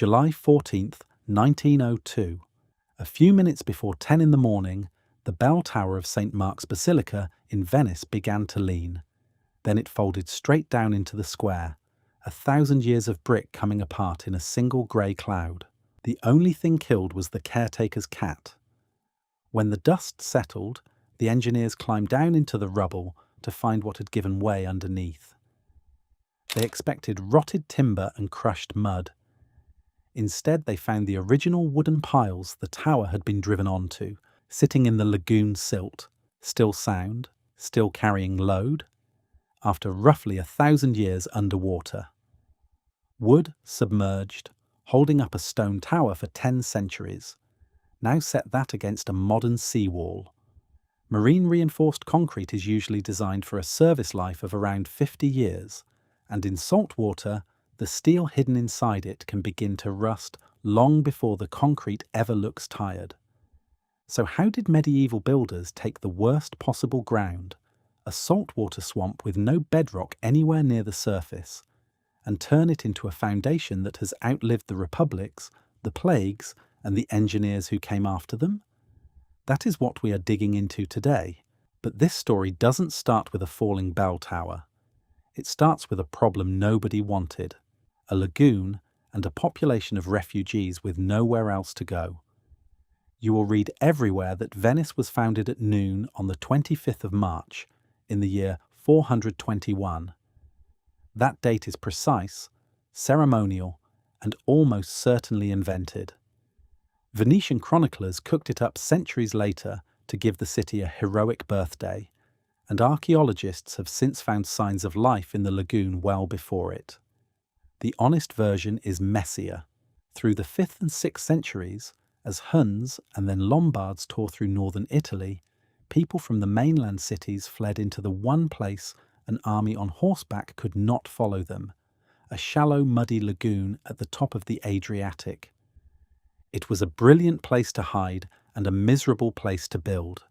July 14th, 1902. A few minutes before 10 in the morning, the bell tower of St. Mark's Basilica in Venice began to lean. Then it folded straight down into the square, 1,000 years of brick coming apart in a single grey cloud. The only thing killed was the caretaker's cat. When the dust settled, the engineers climbed down into the rubble to find what had given way underneath. They expected rotted timber and crushed mud. Instead, they found the original wooden piles the tower had been driven onto, sitting in the lagoon silt, still sound, still carrying load, after roughly 1,000 years underwater. Wood submerged, holding up a stone tower for 10 centuries. Now set that against a modern seawall. Marine reinforced concrete is usually designed for a service life of around 50 years, and in salt water, the steel hidden inside it can begin to rust long before the concrete ever looks tired. So how did medieval builders take the worst possible ground, a saltwater swamp with no bedrock anywhere near the surface, and turn it into a foundation that has outlived the republics, the plagues, and the engineers who came after them? That is what we are digging into today. But this story doesn't start with a falling bell tower. It starts with a problem nobody wanted, a lagoon and a population of refugees with nowhere else to go. You will read everywhere that Venice was founded at noon on the 25th of March in the year 421. That date is precise, ceremonial, and almost certainly invented. Venetian chroniclers cooked it up centuries later to give the city a heroic birthday, and archaeologists have since found signs of life in the lagoon well before it. The honest version is messier. Through the 5th and 6th centuries, as Huns and then Lombards tore through northern Italy, people from the mainland cities fled into the one place an army on horseback could not follow them, a shallow, muddy lagoon at the top of the Adriatic. It was a brilliant place to hide and a miserable place to build.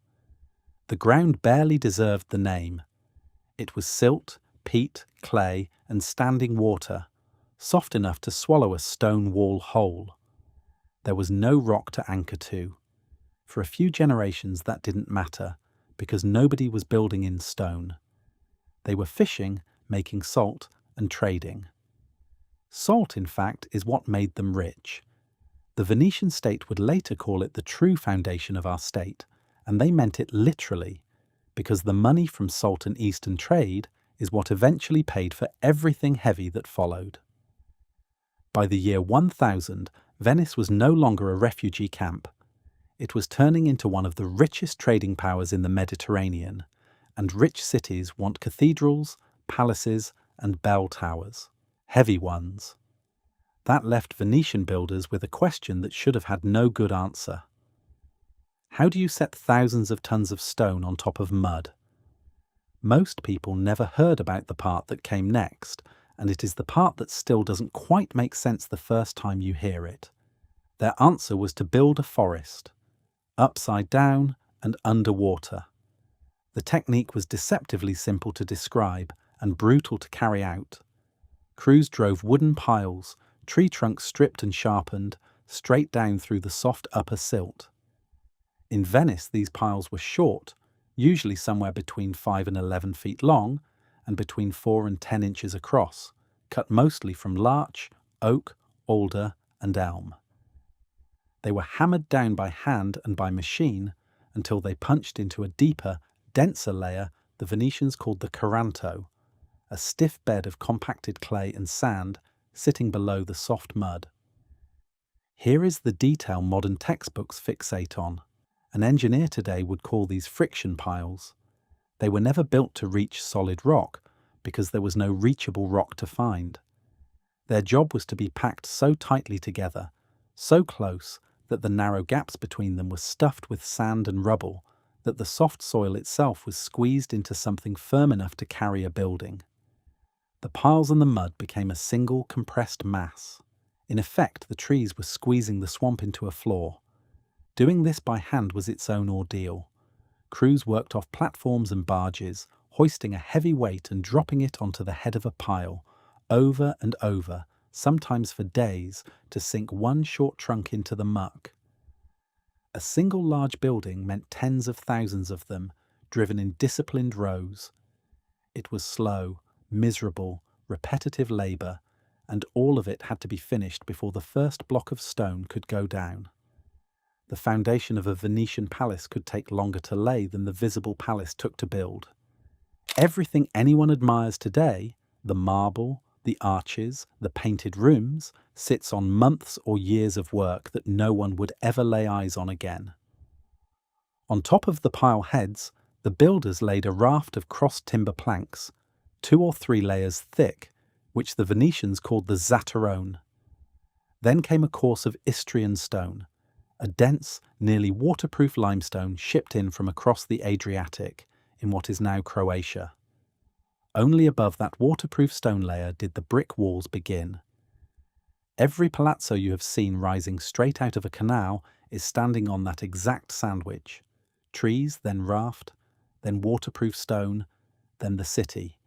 The ground barely deserved the name. It was silt, peat, clay, and standing water, soft enough to swallow a stone wall whole. There was no rock to anchor to. For a few generations that didn't matter, because nobody was building in stone. They were fishing, making salt, and trading. Salt, in fact, is what made them rich. The Venetian state would later call it the true foundation of our state, and they meant it literally, because the money from salt and Eastern trade is what eventually paid for everything heavy that followed. By the year 1000, Venice was no longer a refugee camp. It was turning into one of the richest trading powers in the Mediterranean, and rich cities want cathedrals, palaces, and bell towers, heavy ones. That left Venetian builders with a question that should have had no good answer. How do you set thousands of tons of stone on top of mud? Most people never heard about the part that came next, and it is the part that still doesn't quite make sense the first time you hear it. Their answer was to build a forest, upside down and underwater. The technique was deceptively simple to describe and brutal to carry out. Crews drove wooden piles, tree trunks stripped and sharpened, straight down through the soft upper silt. In Venice, these piles were short, usually somewhere between 5 and 11 feet long and between 4 and 10 inches across, cut mostly from larch, oak, alder, and elm. They were hammered down by hand and by machine until they punched into a deeper, denser layer the Venetians called the caranto, a stiff bed of compacted clay and sand sitting below the soft mud. Here is the detail modern textbooks fixate on. An engineer today would call these friction piles. They were never built to reach solid rock because there was no reachable rock to find. Their job was to be packed so tightly together, so close that the narrow gaps between them were stuffed with sand and rubble, that the soft soil itself was squeezed into something firm enough to carry a building. The piles and the mud became a single compressed mass. In effect, the trees were squeezing the swamp into a floor. Doing this by hand was its own ordeal. Crews worked off platforms and barges, hoisting a heavy weight and dropping it onto the head of a pile, over and over, sometimes for days, to sink one short trunk into the muck. A single large building meant tens of thousands of them, driven in disciplined rows. It was slow, miserable, repetitive labour, and all of it had to be finished before the first block of stone could go down. The foundation of a Venetian palace could take longer to lay than the visible palace took to build. Everything anyone admires today, the marble, the arches, the painted rooms, sits on months or years of work that no one would ever lay eyes on again. On top of the pile heads, the builders laid a raft of crossed timber planks, 2 or 3 layers thick, which the Venetians called the zatterone. Then came a course of Istrian stone, a dense, nearly waterproof limestone shipped in from across the Adriatic, in what is now Croatia. Only above that waterproof stone layer did the brick walls begin. Every palazzo you have seen rising straight out of a canal is standing on that exact sandwich. Trees, then raft, then waterproof stone, then the city.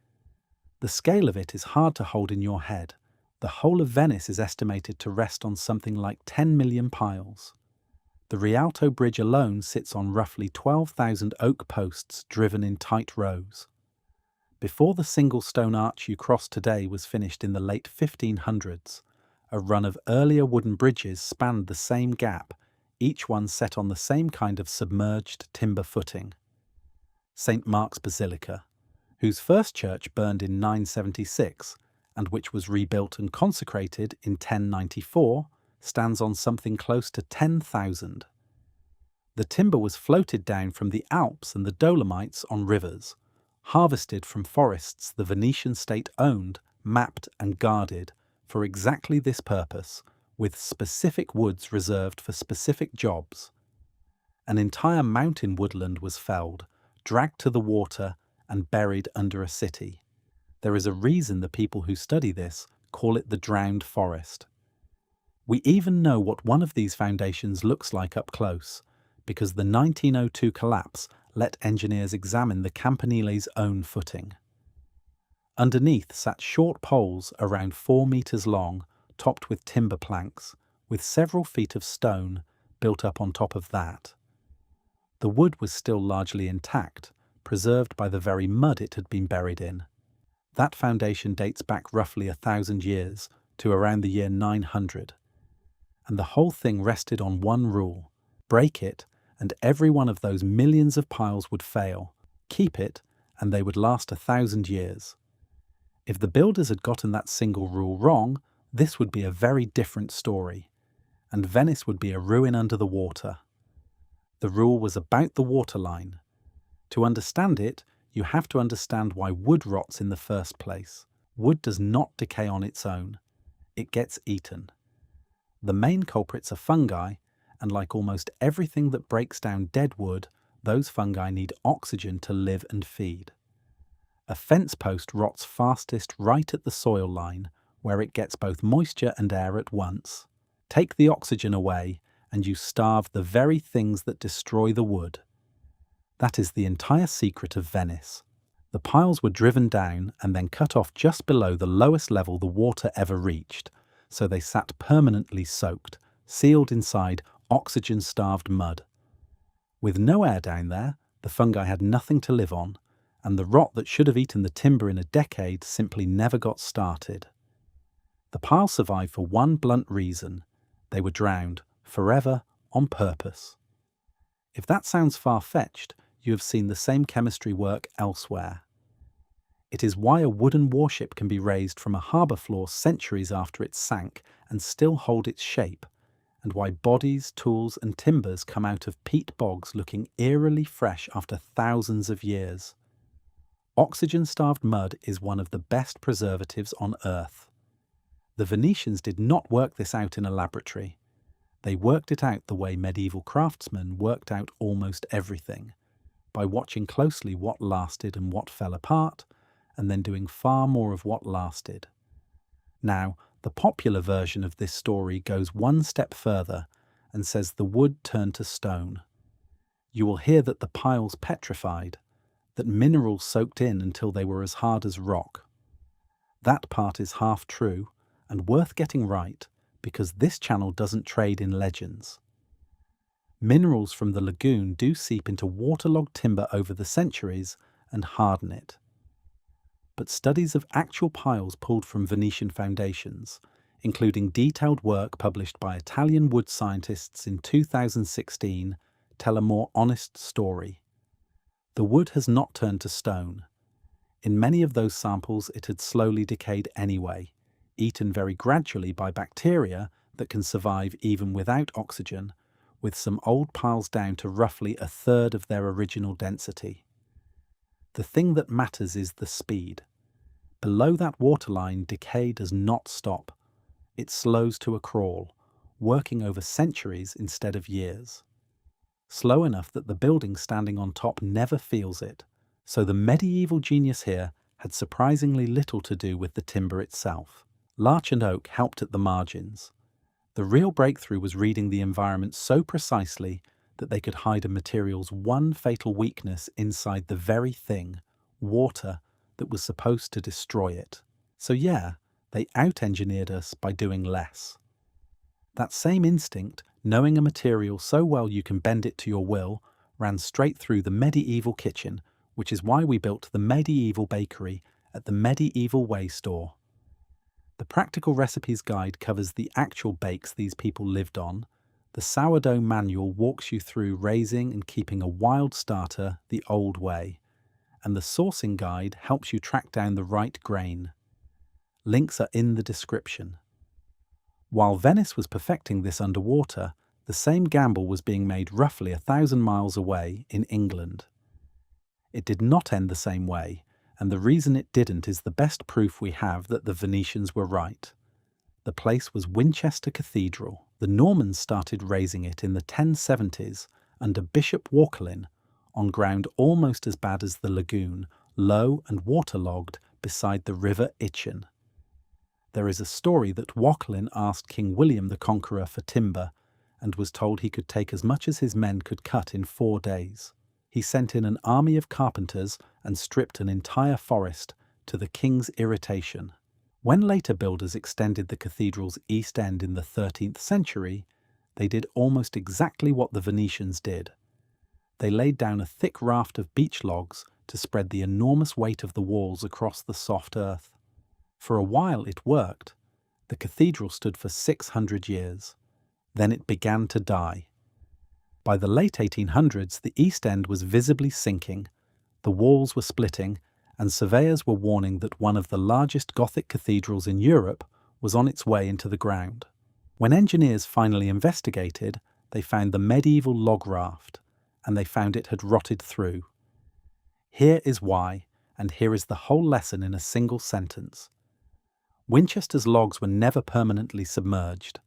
The scale of it is hard to hold in your head. The whole of Venice is estimated to rest on something like 10 million piles. The Rialto Bridge alone sits on roughly 12,000 oak posts driven in tight rows. Before the single stone arch you cross today was finished in the late 1500s, a run of earlier wooden bridges spanned the same gap, each one set on the same kind of submerged timber footing. St. Mark's Basilica, whose first church burned in 976 and which was rebuilt and consecrated in 1094, stands on something close to 10,000. The timber was floated down from the Alps and the Dolomites on rivers, harvested from forests the Venetian state owned, mapped and guarded for exactly this purpose, with specific woods reserved for specific jobs. An entire mountain woodland was felled, dragged to the water and buried under a city. There is a reason the people who study this call it the drowned forest. We even know what one of these foundations looks like up close, because the 1902 collapse let engineers examine the Campanile's own footing. Underneath sat short poles around 4 meters long, topped with timber planks, with several feet of stone built up on top of that. The wood was still largely intact, preserved by the very mud it had been buried in. That foundation dates back roughly 1,000 years, to around the year 900. And the whole thing rested on one rule: break it, and every one of those millions of piles would fail. Keep it, and they would last 1,000 years. If the builders had gotten that single rule wrong, this would be a very different story, and Venice would be a ruin under the water. The rule was about the waterline. To understand it, you have to understand why wood rots in the first place. Wood does not decay on its own. It gets eaten. The main culprits are fungi, and like almost everything that breaks down dead wood, those fungi need oxygen to live and feed. A fence post rots fastest right at the soil line, where it gets both moisture and air at once. Take the oxygen away, and you starve the very things that destroy the wood. That is the entire secret of Venice. The piles were driven down and then cut off just below the lowest level the water ever reached, so they sat permanently soaked, sealed inside oxygen-starved mud. With no air down there, the fungi had nothing to live on, and the rot that should have eaten the timber in a decade simply never got started. The piles survived for one blunt reason: they were drowned, forever, on purpose. If that sounds far-fetched, you have seen the same chemistry work elsewhere. It is why a wooden warship can be raised from a harbour floor centuries after it sank and still hold its shape, and why bodies, tools and timbers come out of peat bogs looking eerily fresh after thousands of years. Oxygen-starved mud is one of the best preservatives on Earth. The Venetians did not work this out in a laboratory. They worked it out the way medieval craftsmen worked out almost everything, by watching closely what lasted and what fell apart, and then doing far more of what lasted. Now, the popular version of this story goes one step further and says the wood turned to stone. You will hear that the piles petrified, that minerals soaked in until they were as hard as rock. That part is half true, and worth getting right because this channel doesn't trade in legends. Minerals from the lagoon do seep into waterlogged timber over the centuries and harden it. But studies of actual piles pulled from Venetian foundations, including detailed work published by Italian wood scientists in 2016, tell a more honest story. The wood has not turned to stone. In many of those samples, it had slowly decayed anyway, eaten very gradually by bacteria that can survive even without oxygen, with some old piles down to roughly a third of their original density. The thing that matters is the speed. Below that waterline, decay does not stop. It slows to a crawl, working over centuries instead of years. Slow enough that the building standing on top never feels it. So the medieval genius here had surprisingly little to do with the timber itself. Larch and oak helped at the margins. The real breakthrough was reading the environment so precisely that they could hide a material's one fatal weakness inside the very thing, water, that was supposed to destroy it. So yeah, they out-engineered us by doing less. That same instinct, knowing a material so well you can bend it to your will, ran straight through the medieval kitchen, which is why we built the medieval bakery at the Medieval Way store. The Practical Recipes Guide covers the actual bakes these people lived on. The sourdough manual walks you through raising and keeping a wild starter the old way. And the sourcing guide helps you track down the right grain. Links are in the description. While Venice was perfecting this underwater, the same gamble was being made roughly 1,000 miles away in England. It did not end the same way, and the reason it didn't is the best proof we have that the Venetians were right. The place was Winchester Cathedral. The Normans started raising it in the 1070s under Bishop Walkelin, on ground almost as bad as the lagoon, low and waterlogged beside the River Itchen. There is a story that Walkelin asked King William the Conqueror for timber and was told he could take as much as his men could cut in 4 days. He sent in an army of carpenters and stripped an entire forest, to the king's irritation. When later builders extended the cathedral's east end in the 13th century, they did almost exactly what the Venetians did. They laid down a thick raft of beech logs to spread the enormous weight of the walls across the soft earth. For a while it worked. The cathedral stood for 600 years. Then it began to die. By the late 1800s, the east end was visibly sinking, the walls were splitting, and surveyors were warning that one of the largest Gothic cathedrals in Europe was on its way into the ground. When engineers finally investigated, they found the medieval log raft, and they found it had rotted through. Here is why, and here is the whole lesson in a single sentence. Winchester's logs were never permanently submerged.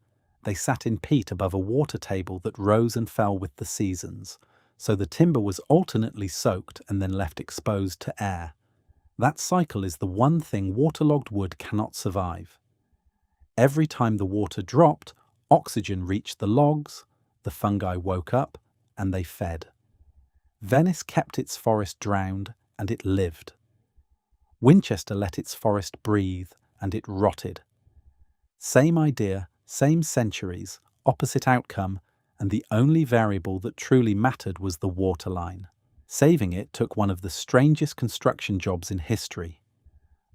They sat in peat above a water table that rose and fell with the seasons, so the timber was alternately soaked and then left exposed to air. That cycle is the one thing waterlogged wood cannot survive. Every time the water dropped, oxygen reached the logs, the fungi woke up, and they fed. Venice kept its forest drowned, and it lived. Winchester let its forest breathe, and it rotted. Same idea, same centuries, opposite outcome, and the only variable that truly mattered was the waterline. Saving it took one of the strangest construction jobs in history.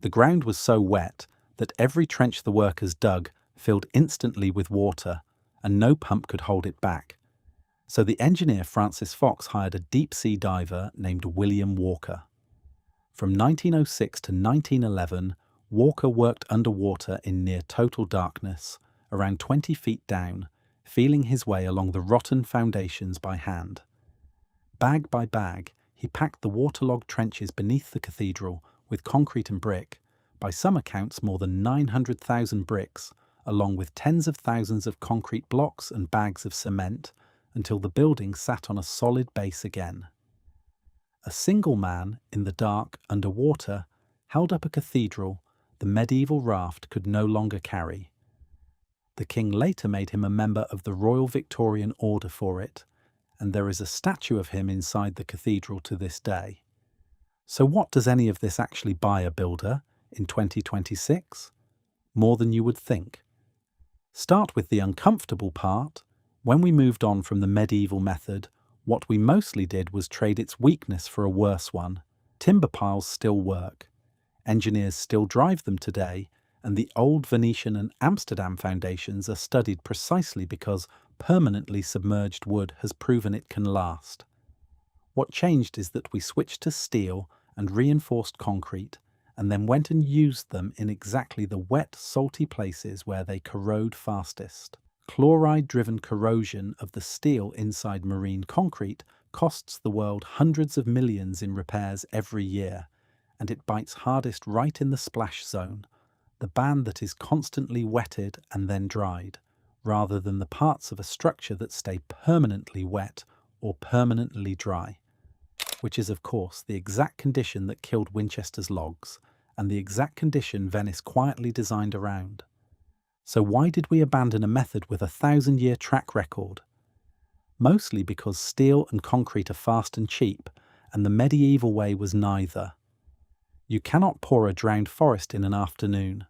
The ground was so wet that every trench the workers dug filled instantly with water, and no pump could hold it back. So the engineer Francis Fox hired a deep-sea diver named William Walker. From 1906 to 1911, Walker worked underwater in near total darkness, around 20 feet down, feeling his way along the rotten foundations by hand. Bag by bag, he packed the waterlogged trenches beneath the cathedral with concrete and brick, by some accounts more than 900,000 bricks, along with tens of thousands of concrete blocks and bags of cement, until the building sat on a solid base again. A single man, in the dark, underwater, held up a cathedral the medieval raft could no longer carry. The king later made him a member of the Royal Victorian Order for it, and there is a statue of him inside the cathedral to this day. So what does any of this actually buy a builder in 2026? more than you would think. Start with the uncomfortable part. When we moved on from the medieval method, what we mostly did was trade its weakness for a worse one. Timber piles still work. Engineers still drive them today, and the old Venetian and Amsterdam foundations are studied precisely because permanently submerged wood has proven it can last. What changed is that we switched to steel and reinforced concrete, and then went and used them in exactly the wet, salty places where they corrode fastest. Chloride-driven corrosion of the steel inside marine concrete costs the world hundreds of millions in repairs every year, and it bites hardest right in the splash zone, the band that is constantly wetted and then dried, rather than the parts of a structure that stay permanently wet or permanently dry, which is of course the exact condition that killed Winchester's logs, and the exact condition Venice quietly designed around. So why did we abandon a method with a 1,000-year track record? Mostly because steel and concrete are fast and cheap, and the medieval way was neither. You cannot pour a drowned forest in an afternoon.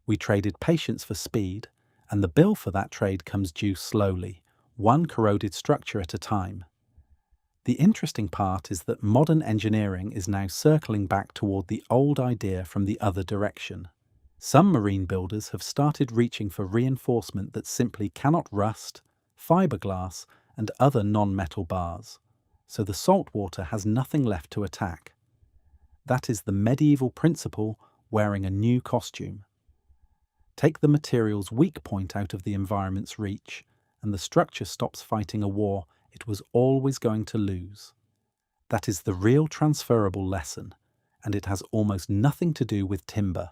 We traded patience for speed, and the bill for that trade comes due slowly, one corroded structure at a time. The interesting part is that modern engineering is now circling back toward the old idea from the other direction. Some marine builders have started reaching for reinforcement that simply cannot rust, fiberglass, and other non-metal bars, so the salt water has nothing left to attack. That is the medieval principle wearing a new costume. Take the material's weak point out of the environment's reach, and the structure stops fighting a war it was always going to lose. That is the real transferable lesson, and it has almost nothing to do with timber.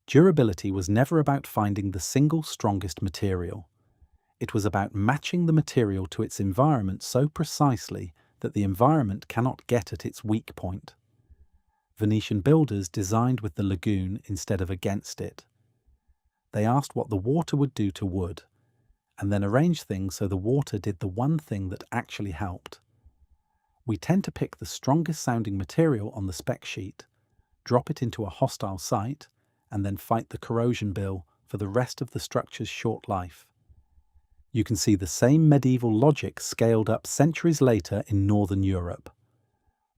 Durability was never about finding the single strongest material. It was about matching the material to its environment so precisely that the environment cannot get at its weak point. Venetian builders designed with the lagoon instead of against it. They asked what the water would do to wood, and then arranged things so the water did the one thing that actually helped. We tend to pick the strongest sounding material on the spec sheet, drop it into a hostile site, and then fight the corrosion bill for the rest of the structure's short life. You can see the same medieval logic scaled up centuries later in Northern Europe.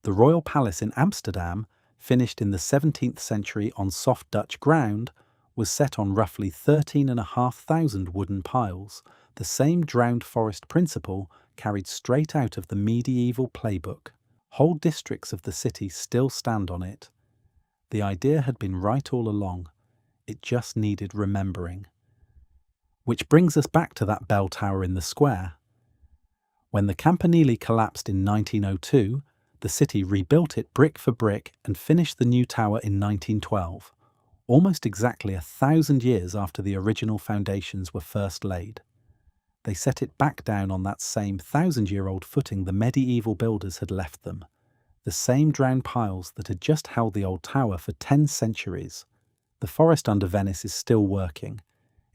The Royal Palace in Amsterdam, finished in the 17th century on soft Dutch ground, was set on roughly 13,500 wooden piles, the same drowned forest principle carried straight out of the medieval playbook. Whole districts of the city still stand on it. The idea had been right all along. It just needed remembering. Which brings us back to that bell tower in the square. When the Campanile collapsed in 1902, the city rebuilt it brick for brick and finished the new tower in 1912. Almost exactly 1,000 years after the original foundations were first laid. They set it back down on that same 1,000-year-old footing the medieval builders had left them, the same drowned piles that had just held the old tower for 10 centuries. The forest under Venice is still working.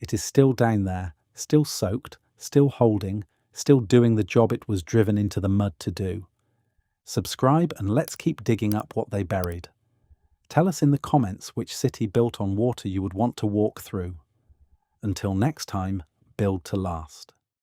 It is still down there, still soaked, still holding, still doing the job it was driven into the mud to do. Subscribe and let's keep digging up what they buried. Tell us in the comments which city built on water you would want to walk through. Until next time, build to last.